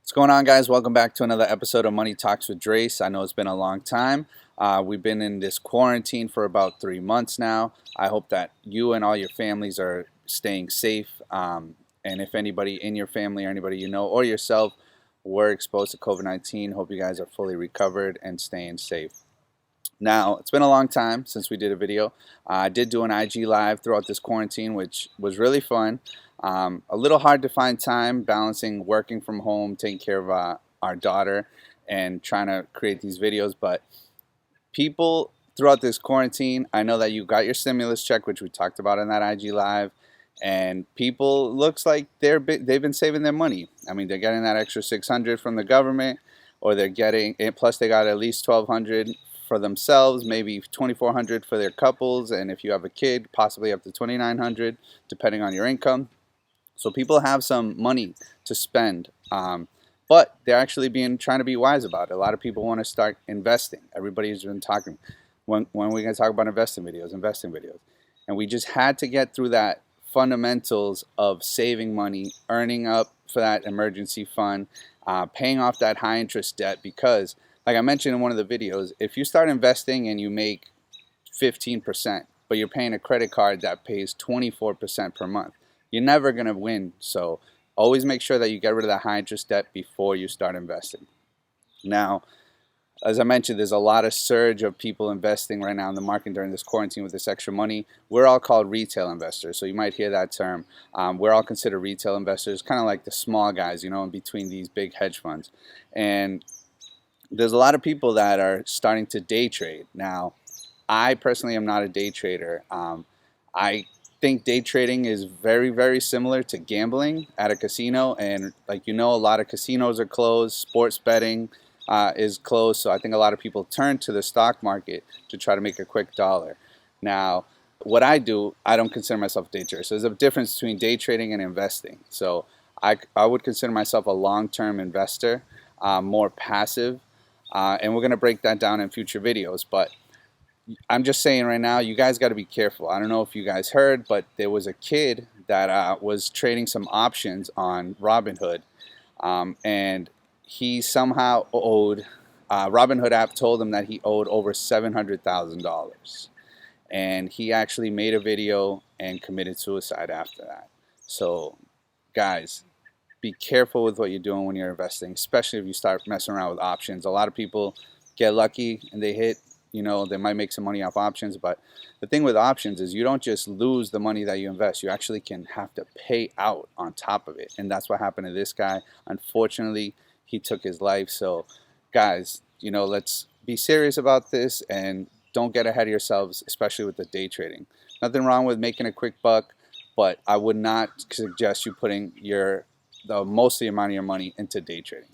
What's going on, guys? Welcome back to another episode of Money Talks with Drace. I know it's been a long time. We've been in this quarantine for about 3 months now. I hope that you and all your families are staying safe. And if anybody in your family or anybody you know or yourself were exposed to COVID-19, hope you guys are fully recovered and staying safe. Now, it's been a long time since we did a video. I did do an IG live throughout this quarantine, which was really fun. A little hard to find time balancing working from home, taking care of our daughter, and trying to create these videos. But people throughout this quarantine, I know that you got your stimulus check, which we talked about in that IG live, and people looks like they've been saving their money. I mean, they're getting that extra 600 from the government, or they're getting it. Plus, they got at least 1,200 for themselves, maybe 2,400 for their couples, and if you have a kid, possibly up to 2,900, depending on your income. So people have some money to spend, but they're actually trying to be wise about it. A lot of people want to start investing. Everybody's been talking. When are we going to talk about investing videos, and we just had to get through that fundamentals of saving money, earning up for that emergency fund, paying off that high interest debt. Because, like I mentioned in one of the videos, if you start investing and you make 15%, but you're paying a credit card that pays 24% per month, you're never going to win. So always make sure that you get rid of that high interest debt before you start investing. Now, as I mentioned, there's a lot of surge of people investing right now in the market during this quarantine with this extra money. We're all called retail investors, so you might hear that term. We're all considered retail investors, kind of like the small guys, in between these big hedge funds. And there's a lot of people that are starting to day trade. Now, I personally am not a day trader. I think day trading is very, very similar to gambling at a casino. And a lot of casinos are closed. Sports betting is closed. So I think a lot of people turn to the stock market to try to make a quick dollar. Now, what I do, I don't consider myself a day trader. So there's a difference between day trading and investing. So I would consider myself a long-term investor, more passive. And we're going to break that down in future videos. But I'm just saying right now, you guys got to be careful. I don't know if you guys heard, but there was a kid that was trading some options on Robinhood, and he somehow owed. Robinhood app told him that he owed over $700,000, and he actually made a video and committed suicide after that. So, guys, be careful with what you're doing when you're investing, especially if you start messing around with options. A lot of people get lucky and they hit. They might make some money off options, but the thing with options is you don't just lose the money that you invest. You actually can have to pay out on top of it. And that's what happened to this guy. Unfortunately, he took his life. So, guys, let's be serious about this and don't get ahead of yourselves, especially with the day trading. Nothing wrong with making a quick buck, but I would not suggest you putting the most amount of your money into day trading.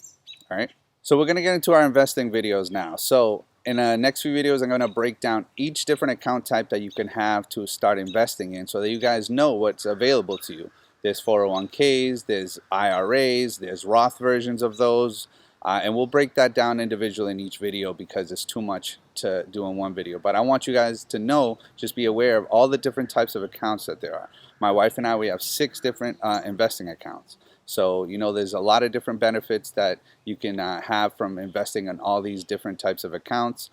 All right. So we're going to get into our investing videos now. So in the next few videos, I'm going to break down each different account type that you can have to start investing in so that you guys know what's available to you. There's 401ks, there's IRAs, there's Roth versions of those. And we'll break that down individually in each video because it's too much to do in one video. But I want you guys to know, just be aware of all the different types of accounts that there are. My wife and I, we have 6 different investing accounts. So, there's a lot of different benefits that you can have from investing in all these different types of accounts.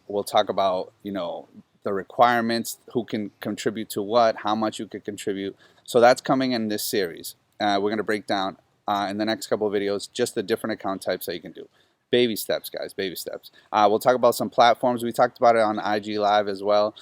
We'll talk about, the requirements, who can contribute to what, how much you could contribute. So that's coming in this series. We're going to break down in the next couple of videos just the different account types that you can do. Baby steps, guys, baby steps. We'll talk about some platforms. We talked about it on IG Live as well.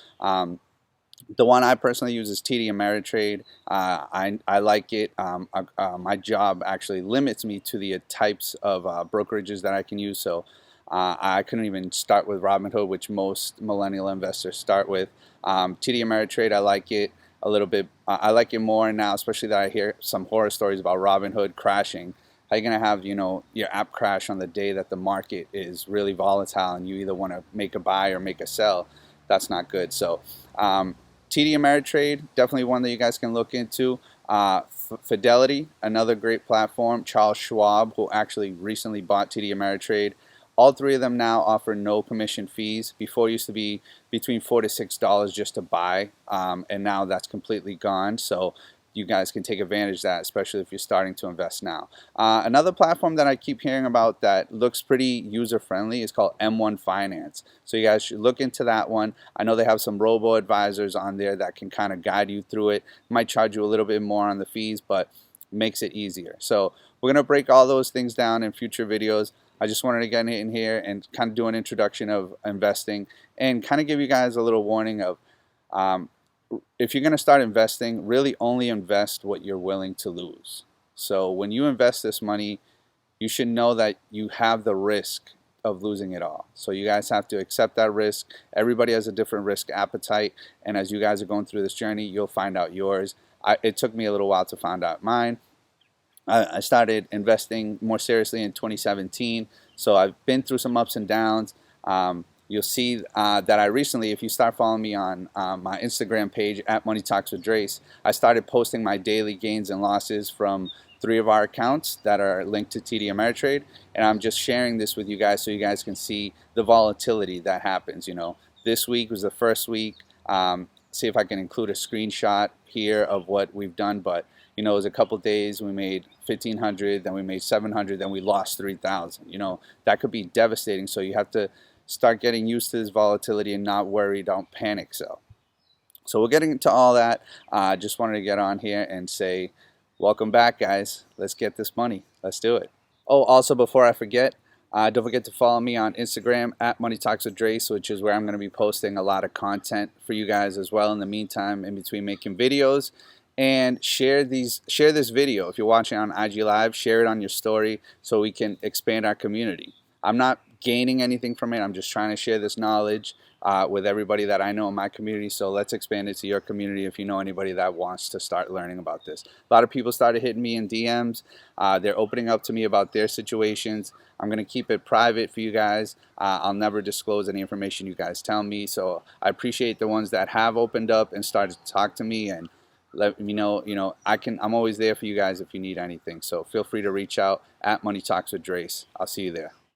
The one I personally use is TD Ameritrade. I like it. My job actually limits me to the types of brokerages that I can use. So I couldn't even start with Robinhood, which most millennial investors start with. TD Ameritrade, I like it a little bit. I like it more now, especially that I hear some horror stories about Robinhood crashing. How are you going to have, your app crash on the day that the market is really volatile and you either want to make a buy or make a sell? That's not good. So TD Ameritrade, definitely one that you guys can look into. Fidelity, another great platform. Charles Schwab, who actually recently bought TD Ameritrade. All 3 of them now offer no commission fees. Before it used to be between $4 to $6 just to buy, and now that's completely gone. So you guys can take advantage of that, especially if you're starting to invest now. Another platform that I keep hearing about that looks pretty user friendly is called M1 Finance. So you guys should look into that one. I know they have some robo advisors on there that can kind of guide you through it. Might charge you a little bit more on the fees, but makes it easier. So we're going to break all those things down in future videos. I just wanted to get in here and kind of do an introduction of investing and kind of give you guys a little warning of um, if you're going to start investing, really only invest what you're willing to lose. So when you invest this money, you should know that you have the risk of losing it all. So you guys have to accept that risk. Everybody has a different risk appetite, and as you guys are going through this journey, you'll find out yours. It took me a little while to find out mine. I started investing more seriously in 2017, so I've been through some ups and downs. You'll see that I recently, if you start following me on my Instagram page at Money Talks with Drace, I started posting my daily gains and losses from 3 of our accounts that are linked to TD Ameritrade, and I'm just sharing this with you guys so you guys can see the volatility that happens. You know, this week was the first week. See if I can include a screenshot here of what we've done, but you know, it was a couple days we made 1,500, then we made 700, then we lost 3,000. You know, that could be devastating. So you have to start getting used to this volatility and not worry, don't panic. So we're getting into all that. I just wanted to get on here and say, welcome back, guys. Let's get this money. Let's do it. Oh, also before I forget, don't forget to follow me on Instagram at Money Talks with Drace, which is where I'm going to be posting a lot of content for you guys as well in the meantime, in between making videos. And share this video. If you're watching on IG Live, share it on your story so we can expand our community. I'm not gaining anything from it. I'm just trying to share this knowledge with everybody that I know in my community. So let's expand it to your community if you know anybody that wants to start learning about this. A lot of people started hitting me in DMs. They're opening up to me about their situations. I'm going to keep it private for you guys. I'll never disclose any information you guys tell me. So I appreciate the ones that have opened up and started to talk to me and let me know. You know, I'm always there for you guys if you need anything. So feel free to reach out at Money Talks with Drace. I'll see you there.